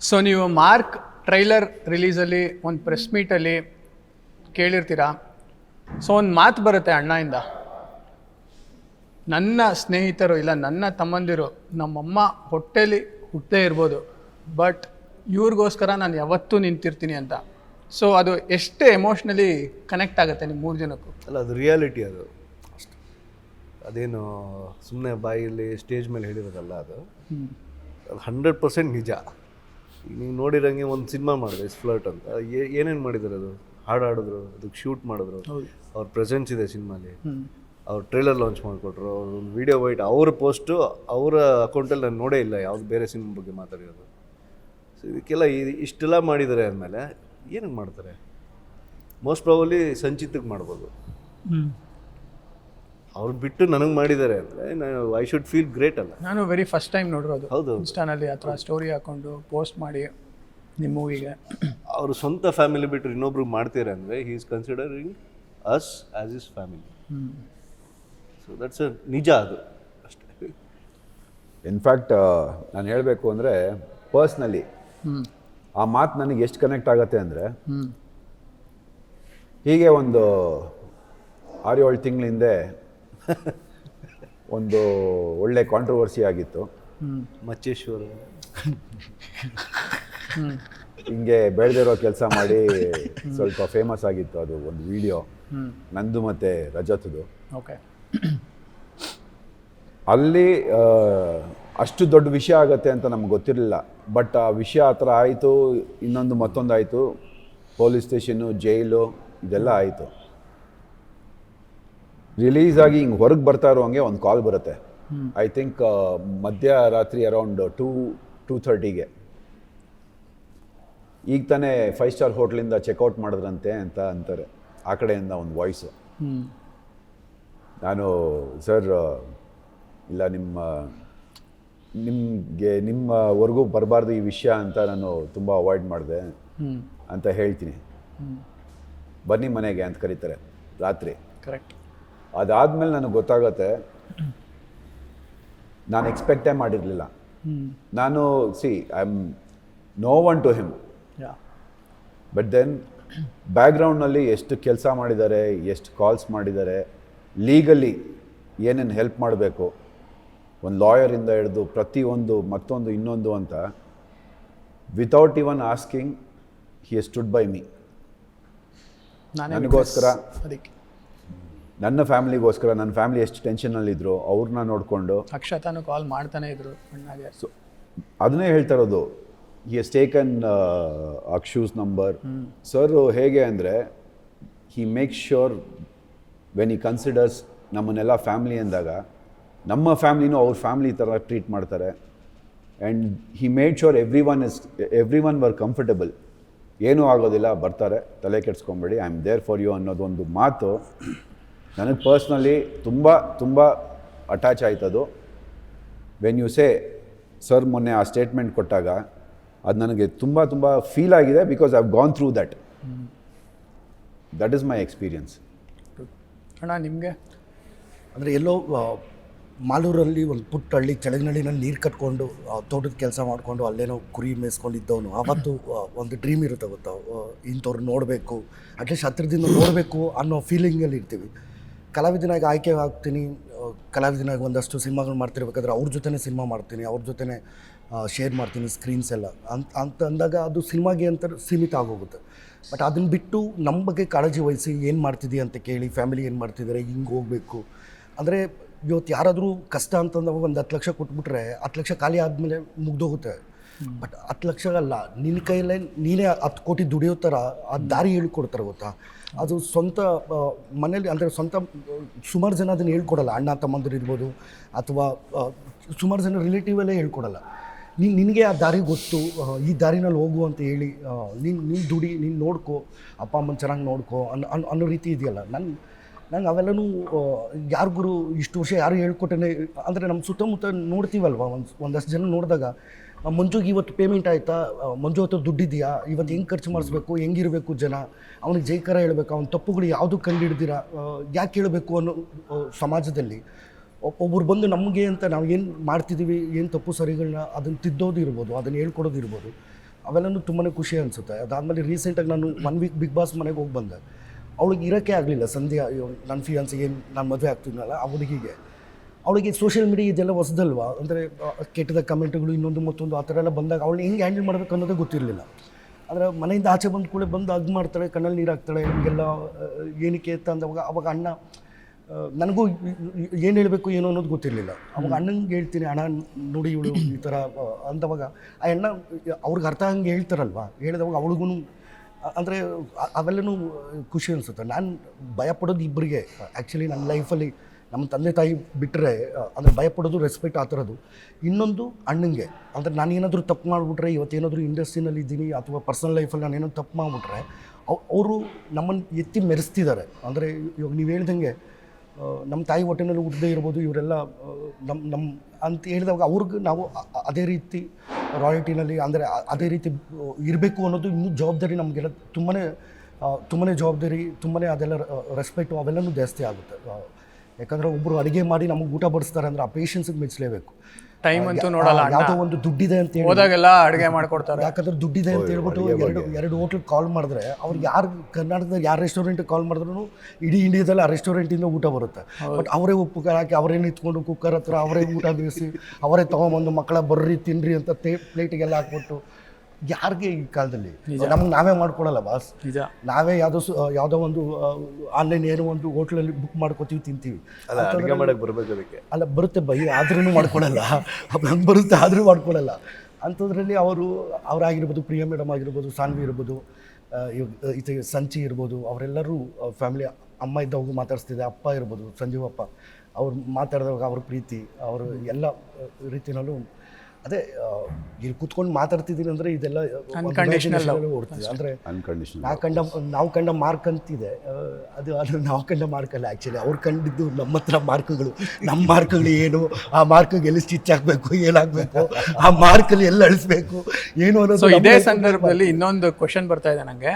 So ನೀವು mark trailer ರಿಲೀಸಲ್ಲಿ ಒಂದು press ಮೀಟಲ್ಲಿ ಕೇಳಿರ್ತೀರಾ. So ಒಂದು ಮಾತು ಬರುತ್ತೆ ಅಣ್ಣಯಿಂದ, ನನ್ನ ಸ್ನೇಹಿತರು ಇಲ್ಲ ನನ್ನ ತಮ್ಮಂದಿರು ನಮ್ಮಮ್ಮ ಹೊಟ್ಟೆಲಿ ಹುಟ್ಟದೇ ಇರ್ಬೋದು, ಬಟ್ ಇವ್ರಿಗೋಸ್ಕರ ನಾನು ಯಾವತ್ತೂ ನಿಂತಿರ್ತೀನಿ ಅಂತ. ಸೊ ಅದು ಎಷ್ಟು ಎಮೋಷ್ನಲಿ ಕನೆಕ್ಟ್ ಆಗುತ್ತೆ ನಿಮ್ಮ ಮೂರು ಜನಕ್ಕೂ? ಅಲ್ಲ, ಅದು ರಿಯಾಲಿಟಿ, ಅದು ಅಷ್ಟು. ಅದೇನು ಸುಮ್ಮನೆ ಬಾಯಲ್ಲಿ ಸ್ಟೇಜ್ ಮೇಲೆ ಹೇಳಿರೋದಲ್ಲ, ಅದು 100% ನಿಜ. ನೀವು ನೋಡಿರಂಗೆ ಒಂದು ಸಿನಿಮಾ ಮಾಡಿದೆ ಫ್ಲರ್ಟ್ ಅಂತ, ಏನೇನು ಮಾಡಿದ್ದಾರೆ, ಅದು ಹಾಡು ಹಾಡಿದ್ರು, ಅದಕ್ಕೆ ಶೂಟ್ ಮಾಡಿದ್ರು, ಅವ್ರ ಪ್ರೆಸೆನ್ಸ್ ಇದೆ ಸಿನಿಮಾಲಿ, ಅವ್ರು ಟ್ರೈಲರ್ ಲಾಂಚ್ ಮಾಡಿಕೊಟ್ರು, ಅವ್ರು ಒಂದು ವೀಡಿಯೋ ವೈಟ್ ಅವ್ರ ಪೋಸ್ಟು ಅವರ ಅಕೌಂಟಲ್ಲಿ ನಾನು ನೋಡೇ ಇಲ್ಲ ಯಾವುದು ಬೇರೆ ಸಿನಿಮಾ ಬಗ್ಗೆ ಮಾತಾಡಿರೋದು. ಸೊ ಇದಕ್ಕೆಲ್ಲ ಇಷ್ಟೆಲ್ಲ ಮಾಡಿದ್ದಾರೆ ಅಂದಮೇಲೆ ಏನಕ್ಕೆ ಮಾಡ್ತಾರೆ? ಮೋಸ್ಟ್ ಪ್ರಾಬಲಿ ಸಂಚಿತಕ್ಕೆ ಮಾಡ್ಬೋದು. ಅವ್ರು ಬಿಟ್ಟು ನನಗೆ ಮಾಡಿದ್ದಾರೆ ಅಂದರೆ ಐ ಶುಡ್ ಫೀಲ್ ಗ್ರೇಟ್ ಅಲ್ಲ. ನಾನು ವೆರಿ ಫಸ್ಟ್ ಟೈಮ್ ನೋಡಿರೋದು. ಹೌದು, ಇನ್ಸ್ಟಾನಲ್ಲಿ ಆ ಥರ ಸ್ಟೋರಿ ಹಾಕ್ಕೊಂಡು ಪೋಸ್ಟ್ ಮಾಡಿ ನಿಮ್ಮ ಮೂವಿಗೆ ಅವರು ಸ್ವಂತ ಫ್ಯಾಮಿಲಿ ಬಿಟ್ಟರು ಇನ್ನೊಬ್ರಿಗೆ ಮಾಡ್ತೀರ ಅಂದರೆ he is considering us as is family. So that's a ನಿಜ, ಅದು ಅಷ್ಟೇ. ಇನ್ಫ್ಯಾಕ್ಟ್ ನಾನು ಹೇಳಬೇಕು ಅಂದರೆ ಪರ್ಸ್ನಲಿ ಆ ಮಾತು ನನಗೆ ಎಷ್ಟು ಕನೆಕ್ಟ್ ಆಗುತ್ತೆ ಅಂದರೆ, ಹೀಗೆ ಒಂದು 6-7 ತಿಂಗಳ ಹಿಂದೆ ಒಂದು ಒಳ್ಳೆ ಕಾಂಟ್ರವರ್ಸಿ ಆಗಿತ್ತು. ಮಚ್ಚೇಶ್ವರ ಹಿಂಗೆ ಬೆಳೆದಿರೋ ಕೆಲಸ ಮಾಡಿ ಸ್ವಲ್ಪ ಫೇಮಸ್ ಆಗಿತ್ತು. ಅದು ಒಂದು ವಿಡಿಯೋ ನಂದು ಮತ್ತು ರಜತ್ದು. ಓಕೆ, ಅಲ್ಲಿ ಅಷ್ಟು ದೊಡ್ಡ ವಿಷಯ ಆಗುತ್ತೆ ಅಂತ ನಮ್ಗೆ ಗೊತ್ತಿರಲಿಲ್ಲ. ಬಟ್ ಆ ವಿಷಯ ಆ ಥರ ಆಯಿತು, ಇನ್ನೊಂದು ಮತ್ತೊಂದು ಆಯಿತು, ಪೊಲೀಸ್ ಸ್ಟೇಷನ್ನು, ಜೈಲು, ಇದೆಲ್ಲ ಆಯಿತು. ರಿಲೀಸ್ ಆಗಿ ಹಿಂಗೆ ಹೊರಗೆ ಬರ್ತಾ ಇರೋಂಗೆ ಒಂದು ಕಾಲ್ ಬರುತ್ತೆ. ಐ ಥಿಂಕ್ ಮಧ್ಯರಾತ್ರಿ ಅರೌಂಡ್ 2:30ಗೆ. ಈಗ ತಾನೇ 5 ಸ್ಟಾರ್ ಹೋಟ್ಲಿಂದ ಚೆಕ್ಔಟ್ ಮಾಡಿದ್ರಂತೆ ಅಂತ ಅಂತಾರೆ ಆ ಕಡೆಯಿಂದ ಒಂದು ವಾಯ್ಸು. ನಾನು ಸರ್ ಇಲ್ಲ, ನಿಮ್ಮವರೆಗೂ ಬರಬಾರ್ದು ಈ ವಿಷಯ ಅಂತ ನಾನು ತುಂಬ ಅವಾಯ್ಡ್ ಮಾಡಿದೆ ಅಂತ ಹೇಳ್ತೀನಿ. ಬನ್ನಿ ಮನೆಗೆ ಅಂತ ಕರೀತಾರೆ ರಾತ್ರಿ. ಕರೆಕ್ಟ್. ಅದಾದಮೇಲೆ ನನಗೆ ಗೊತ್ತಾಗತ್ತೆ, ನಾನು ಎಕ್ಸ್ಪೆಕ್ಟೇ ಮಾಡಿರಲಿಲ್ಲ. ನಾನು I am no one to him, but then ಬ್ಯಾಕ್ಗ್ರೌಂಡ್ನಲ್ಲಿ ಎಷ್ಟು ಕೆಲಸ ಮಾಡಿದ್ದಾರೆ, ಎಷ್ಟು ಕಾಲ್ಸ್ ಮಾಡಿದ್ದಾರೆ, ಲೀಗಲಿ ಏನೇನು ಹೆಲ್ಪ್ ಮಾಡಬೇಕು, ಒಂದು ಲಾಯರಿಂದ ಹಿಡಿದು ಪ್ರತಿಯೊಂದು ಮತ್ತೊಂದು ಇನ್ನೊಂದು ಅಂತ, without even asking he stood by me. ನನಗೋಸ್ಕರ, ನನ್ನ ಫ್ಯಾಮಿಲಿಗೋಸ್ಕರ, ನನ್ನ ಫ್ಯಾಮಿಲಿ ಎಷ್ಟು ಟೆನ್ಷನಲ್ಲಿದ್ದರು ಅವ್ರನ್ನ ನೋಡಿಕೊಂಡು ಅಕ್ಷತಾನು ಕಾಲ್ ಮಾಡ್ತಾನೆ ಇದ್ರು ಅಣ್ಣಾಗೆ. ಸೊ ಅದನ್ನೇ ಹೇಳ್ತಾ ಇರೋದು, ಹಿ ಹಸ್ ಟೇಕನ್ ಅಕ್ಷೂಸ್ ನಂಬರ್. ಸರ್ ಹೇಗೆ ಅಂದರೆ, he make sure when he considers ನಮ್ಮನ್ನೆಲ್ಲ ಫ್ಯಾಮಿಲಿ ಅಂದಾಗ ನಮ್ಮ ಫ್ಯಾಮ್ಲಿನೂ ಅವ್ರ ಫ್ಯಾಮ್ಲಿ ಥರ ಟ್ರೀಟ್ ಮಾಡ್ತಾರೆ. And he made sure everyone were comfortable. ಏನೂ ಆಗೋದಿಲ್ಲ, ಬರ್ತಾರೆ, ತಲೆ ಕೆಡ್ಸ್ಕೊಂಬೇಡಿ, I am there for you ಅನ್ನೋದೊಂದು ಮಾತು ನನಗೆ ಪರ್ಸ್ನಲಿ ತುಂಬ ತುಂಬ ಅಟ್ಯಾಚ್ ಆಯ್ತದು. ವೆನ್ ಯು ಸೇ ಸರ್ ಮೊನ್ನೆ ಆ ಸ್ಟೇಟ್ಮೆಂಟ್ ಕೊಟ್ಟಾಗ ಅದು ನನಗೆ ತುಂಬ ತುಂಬ ಫೀಲ್ ಆಗಿದೆ, because I have gone through that. That is my experience. ಅಣ್ಣ ನಿಮಗೆ? ಅಂದರೆ ಎಲ್ಲೋ ಮಾಲೂರಲ್ಲಿ ಒಂದು ಪುಟ್ಟ ಹಳ್ಳಿ, ಚಳಗನಹಳ್ಳಿನಲ್ಲಿ ನೀರು ಕಟ್ಕೊಂಡು ತೋಟದ ಕೆಲಸ ಮಾಡಿಕೊಂಡು ಅಲ್ಲೇನೋ ಕುರಿ ಮೇಯಿಸ್ಕೊಂಡಿದ್ದವನು, ಆವತ್ತು ಒಂದು ಡ್ರೀಮ್ ಇರುತ್ತೆ ಗೊತ್ತಾ, ಇಂಥವ್ರು ನೋಡಬೇಕು, ಅಟ್ಲೀಸ್ಟ್ ಹತ್ತಿರದಿಂದ ನೋಡಬೇಕು ಅನ್ನೋ ಫೀಲಿಂಗಲ್ಲಿ ಇರ್ತೀವಿ. ಕಲಾವಿದನಾಗಿ ಆಯ್ಕೆ ಆಗ್ತೀನಿ, ಕಲಾವಿದನಾಗಿ ಒಂದಷ್ಟು ಸಿನಿಮಾಗಳು ಮಾಡ್ತಿರ್ಬೇಕಾದ್ರೆ ಅವ್ರ ಜೊತೆನೇ ಸಿನಿಮಾ ಮಾಡ್ತೀನಿ, ಅವ್ರ ಜೊತೆನೇ ಶೇರ್ ಮಾಡ್ತೀನಿ ಸ್ಕ್ರೀನ್ಸ್ ಎಲ್ಲ ಅಂತ ಅಂದಾಗ ಅದು ಸಿನಿಮಾಗೆ ಅಂತ ಸೀಮಿತ ಆಗೋಗುತ್ತೆ. ಬಟ್ ಅದನ್ನು ಬಿಟ್ಟು ನಮ್ಮ ಬಗ್ಗೆ ಕಾಳಜಿ ವಹಿಸಿ ಏನು ಮಾಡ್ತಿದ್ದೀಯ ಅಂತ ಕೇಳಿ, ಫ್ಯಾಮಿಲಿ ಏನು ಮಾಡ್ತಿದ್ದಾರೆ, ಹಿಂಗೆ ಹೋಗಬೇಕು ಅಂದರೆ, ಇವತ್ತು ಯಾರಾದರೂ ಕಷ್ಟ ಅಂತಂದಾಗ ಒಂದು 10 ಲಕ್ಷ ಕೊಟ್ಬಿಟ್ರೆ 10 ಲಕ್ಷ ಖಾಲಿ ಆದಮೇಲೆ ಮುಗ್ದೋಗುತ್ತೆ. ಬಟ್ 10 ಲಕ್ಷ ಅಲ್ಲ, ನಿನ್ನ ಕೈಯಲ್ಲೇ ನೀನೇ 10 ಕೋಟಿ ದುಡಿಯೋ ಥರ ಆ ದಾರಿ ಹೇಳ್ಕೊಡ್ತಾರೆ ಗೊತ್ತಾ. ಅದು ಸ್ವಂತ ಮನೇಲಿ ಅಂದರೆ ಸ್ವಂತ ಸುಮಾರು ಜನ ಅದನ್ನು ಹೇಳ್ಕೊಡಲ್ಲ. ಅಣ್ಣ ತಮ್ಮಂದಿರು ಇರ್ಬೋದು ಅಥವಾ ಸುಮಾರು ಜನ ರಿಲೇಟಿವಲ್ಲೇ ಹೇಳ್ಕೊಡಲ್ಲ. ನಿನಗೆ ಆ ದಾರಿ ಗೊತ್ತು, ಈ ದಾರಿನಲ್ಲಿ ಹೋಗು ಅಂತ ಹೇಳಿ ನೀನು ದುಡಿ, ನೀನು ನೋಡ್ಕೋ, ಅಪ್ಪ ಅಮ್ಮನ ಚೆನ್ನಾಗಿ ನೋಡ್ಕೋ ಅನ್ನೋ ರೀತಿ ಇದೆಯಲ್ಲ. ನಂಗೆ ಅವೆಲ್ಲನೂ ಯಾರಿಗೂ ಇಷ್ಟು ವರ್ಷ ಯಾರು ಹೇಳ್ಕೊಟ್ಟೇನೆ ಅಂದರೆ ನಮ್ಮ ಸುತ್ತಮುತ್ತ ನೋಡ್ತೀವಲ್ವ, ಒಂದಷ್ಟು ಜನ ನೋಡಿದಾಗ ಮಂಜುಗೆ ಇವತ್ತು ಪೇಮೆಂಟ್ ಆಯಿತಾ, ಮಂಜು ಹತ್ರ ದುಡ್ಡಿದೆಯಾ, ಇವತ್ತು ಹೆಂಗೆ ಖರ್ಚು ಮಾಡಿಸ್ಬೇಕು, ಹೆಂಗಿರಬೇಕು ಜನ, ಅವನಿಗೆ ಜೈಕಾರ ಹೇಳಬೇಕು, ಅವನ ತಪ್ಪುಗಳು ಯಾವುದೂ ಕಂಡುಹಿಡ್ದಿರ ಯಾಕೆ ಹೇಳಬೇಕು ಅನ್ನೋ ಸಮಾಜದಲ್ಲಿ ಒಬ್ಬರು ಬಂದು ನಮಗೆ ಅಂತ ನಾವು ಏನು ಮಾಡ್ತಿದ್ದೀವಿ, ಏನು ತಪ್ಪು ಸರಿಗಳನ್ನ ಅದನ್ನು ತಿದ್ದೋದು ಇರ್ಬೋದು, ಅದನ್ನು ಹೇಳ್ಕೊಡೋದು ಇರ್ಬೋದು. ಅವೆಲ್ಲನೂ ತುಂಬಾ ಖುಷಿ ಅನಿಸುತ್ತೆ. ಅದಾದಮೇಲೆ ರೀಸೆಂಟಾಗಿ ನಾನು 1 ವೀಕ್ ಬಿಗ್ ಬಾಸ್ ಮನೆಗೆ ಹೋಗಿ ಬಂದೆ. ಅವಳಿಗೆ ಇರೋಕ್ಕೆ ಆಗಲಿಲ್ಲ. ಸಂಧ್ಯಾ ನನ್ನ ಫಿಯಾನ್ಸಿಗೆ ನಾನು ಮದುವೆ ಆಗ್ತಿದ್ನಲ್ಲ ಆ ಹುಡುಗಿಗೆ, ಅವಳಿಗೆ ಸೋಷಿಯಲ್ ಮೀಡಿಯಾ ಇದೆಲ್ಲ ಹೊಸದಲ್ವಾ, ಅಂದರೆ ಕೆಟ್ಟದ ಕಮೆಂಟ್ಗಳು ಇನ್ನೊಂದು ಮತ್ತೊಂದು ಆ ಥರ ಎಲ್ಲ ಬಂದಾಗ ಅವಳು ಹೆಂಗೆ ಹ್ಯಾಂಡಲ್ ಮಾಡಬೇಕು ಅನ್ನೋದೇ ಗೊತ್ತಿರಲಿಲ್ಲ. ಅಂದರೆ ಮನೆಯಿಂದ ಆಚೆ ಬಂದ ಕೂಡಲೇ ಬಂದು ಅದು ಮಾಡ್ತಾಳೆ, ಕಣ್ಣಲ್ಲಿ ನೀರು ಹಾಕ್ತಾಳೆ, ಹಿಂಗೆಲ್ಲ ಏನಕ್ಕೆ ಅಂತ ಅಂದವಾಗ ಅವಾಗ ಅಣ್ಣ ನನಗೂ ಏನು ಹೇಳಬೇಕು ಏನೋ ಅನ್ನೋದು ಗೊತ್ತಿರಲಿಲ್ಲ. ಅವಾಗ ಅಣ್ಣಂಗೆ ಹೇಳ್ತೀನಿ, ಅಣ್ಣ ನೋಡಿ ಇವಳು ಈ ಥರ ಅಂದವಾಗ ಆ ಅಣ್ಣ ಅವ್ರಿಗೆ ಅರ್ಥ ಹಂಗೆ ಹೇಳ್ತಾರಲ್ವ, ಹೇಳಿದವಾಗ ಅವಳಿಗೂ ಅಂದರೆ ಅವೆಲ್ಲನೂ ಖುಷಿ ಅನಿಸುತ್ತೆ. ನಾನು ಭಯಪಡೋದು ಇಬ್ಬರಿಗೆ ಆ್ಯಕ್ಚುಲಿ ನನ್ನ ಲೈಫಲ್ಲಿ. ನಮ್ಮ ತಂದೆ ತಾಯಿ ಬಿಟ್ಟರೆ ಅಂದರೆ ಭಯಪಡೋದು, ರೆಸ್ಪೆಕ್ಟ್ ಆ ಥರದ್ದು. ಇನ್ನೊಂದು ಅಣ್ಣಂಗೆ, ಅಂದರೆ ನಾನು ಏನಾದರೂ ತಪ್ಪು ಮಾಡಿಬಿಟ್ರೆ, ಇವತ್ತೇನಾದರೂ ಇಂಡಸ್ಟ್ರಿನಲ್ಲಿ ಇದ್ದೀನಿ ಅಥವಾ ಪರ್ಸನಲ್ ಲೈಫಲ್ಲಿ ನಾನು ಏನಾದರೂ ತಪ್ಪು ಮಾಡಿಬಿಟ್ರೆ ಅವರು ನಮ್ಮನ್ನು ಎತ್ತಿ ಮೆರೆಸ್ತಿದ್ದಾರೆ. ಅಂದರೆ ಇವಾಗ ನೀವು ಹೇಳ್ದಂಗೆ ನಮ್ಮ ತಾಯಿ ಹೊಟ್ಟೆನಲ್ಲಿ ಹುಟ್ಟದೇ ಇರ್ಬೋದು, ಇವರೆಲ್ಲ ನಮ್ಮ ಅಂತ ಹೇಳಿದಾಗ ಅವ್ರಿಗೆ ನಾವು ಅದೇ ರೀತಿ ರಾಯಲ್ಟಿನಲ್ಲಿ ಅಂದರೆ ಅದೇ ರೀತಿ ಇರಬೇಕು ಅನ್ನೋದು ಇನ್ನೂ ಜವಾಬ್ದಾರಿ ನಮಗೆಲ್ಲ ತುಂಬಾ ಜವಾಬ್ದಾರಿ, ತುಂಬಾ ಅದೆಲ್ಲ ರೆಸ್ಪೆಕ್ಟು ಅವೆಲ್ಲನೂ ಜಾಸ್ತಿ ಆಗುತ್ತೆ. ಯಾಕಂದರೆ ಒಬ್ಬರು ಅಡುಗೆ ಮಾಡಿ ನಮಗೆ ಊಟ ಬಡಿಸ್ತಾರೆ ಅಂದರೆ ಆ ಪೇಷನ್ಸಿಗೆ ಮೆಚ್ಚಲೇಬೇಕು. ಟೈಮ್ ಅಂತೂ ನೋಡಲ್ಲ, ಯಾವುದೋ ಒಂದು ದುಡ್ಡಿದೆ ಅಂತ ಹೇಳಿ ಹೋದಾಗೆಲ್ಲ ಅಡುಗೆ ಮಾಡ್ಕೊಡ್ತಾರೆ. ಯಾಕಂದ್ರೆ ದುಡ್ಡಿದೆ ಅಂತ ಹೇಳ್ಬಿಟ್ಟು ಎರಡು ಹೋಟ್ಲಿಗೆ ಕಾಲ್ ಮಾಡಿದ್ರೆ ಅವ್ರಿಗೆ ಯಾರು ಕರ್ನಾಟಕದಲ್ಲಿ ಯಾರು ರೆಸ್ಟೋರೆಂಟಿಗೆ ಕಾಲ್ ಮಾಡಿದ್ರು ಇಡೀ ಇಂಡಿಯಾದಲ್ಲಿ ಆ ರೆಸ್ಟೋರೆಂಟಿಂದ ಊಟ ಬರುತ್ತೆ. ಬಟ್ ಅವರೇ ಉಪ್ಪು ಹಾಕಿ ಅವರೇ ನಿಂತ್ಕೊಂಡು ಕುಕ್ಕರ್ ಹತ್ರ ಅವರೇ ಊಟ ಬೇಯಿಸಿ ಅವರೇ ತೊಗೊಂಬಂದು ಮಕ್ಕಳ ಬರ್ರಿ ತಿನ್ರಿ ಅಂತ ಪ್ಲೇಟಿಗೆಲ್ಲ ಹಾಕ್ಬಿಟ್ಟು ಯಾರಿಗೆ ಈ ಕಾಲದಲ್ಲಿ ನಮ್ಗೆ ನಾವೇ ಮಾಡ್ಕೊಡಲ್ಲ ಬಾಸ್. ನಿಜ, ನಾವೇ ಯಾವುದೋ ಒಂದು ಆನ್ಲೈನ್ ಏನೋ ಒಂದು ಹೋಟ್ಲಲ್ಲಿ ಬುಕ್ ಮಾಡ್ಕೋತೀವಿ, ತಿಂತೀವಿ. ಅಡುಗೆ ಮಾಡಕ್ಕೆ ಬರಬೇಕು ಅದಕ್ಕೆ. ಅಲ್ಲ ಬರುತ್ತೆ ಬೈ, ಆದ್ರೂ ಮಾಡ್ಕೊಡಲ್ಲ. ಹಂಗೆ ಬರುತ್ತೆ ಆದರೂ ಮಾಡ್ಕೊಡಲ್ಲ. ಅಂಥದ್ರಲ್ಲಿ ಅವರಾಗಿರ್ಬೋದು, ಪ್ರಿಯಾ ಮೇಡಮ್ ಆಗಿರ್ಬೋದು, ಸಾನ್ವಿ ಇರ್ಬೋದು, ಇದು ಸಂಚಿ ಇರ್ಬೋದು, ಅವರೆಲ್ಲರೂ ಫ್ಯಾಮಿಲಿ. ಅಮ್ಮ ಇದ್ದವಾಗ ಮಾತಾಡಿಸ್ತಿದ್ದೆ, ಅಪ್ಪ ಇರ್ಬೋದು ಸಂಜೀವ್ ಅಪ್ಪ, ಅವ್ರು ಮಾತಾಡಿದವಾಗ ಅವ್ರ ಪ್ರೀತಿ, ಅವರು ಎಲ್ಲ ರೀತಿಯಲ್ಲೂ ಅದೇ ಇಲ್ಲಿ ಕೂತ್ಕೊಂಡು ಮಾತಾಡ್ತಿದ್ದೀನಿ ಅಂದರೆ ಇದೆಲ್ಲ ಓಡ್ತಿದೆ. ಅಂದರೆ ನಾವು ಕಂಡ ಮಾರ್ಕ್ ಅಂತಿದೆ, ಅದು ನಾವು ಕಂಡ ಮಾರ್ಕಲ್ಲ. ಆ್ಯಕ್ಚುಲಿ ಅವ್ರು ಕಂಡಿದ್ದು ನಮ್ಮ ಹತ್ರ ಮಾರ್ಕ್ಗಳು. ನಮ್ಮ ಮಾರ್ಕ್ಗಳು ಏನು, ಆ ಮಾರ್ಕ್ಗೆ ಎಲ್ಲಿ ಸ್ಟಿಚ್ ಹಾಕಬೇಕು, ಏನಾಗಬೇಕು, ಆ ಮಾರ್ಕಲ್ಲಿ ಎಲ್ಲಿ ಅಳಿಸ್ಬೇಕು ಏನು ಅನ್ನೋದು. ಇದೇ ಸಂದರ್ಭದಲ್ಲಿ ಇನ್ನೊಂದು ಕ್ವಶನ್ ಬರ್ತಾ ಇದೆ ನನಗೆ.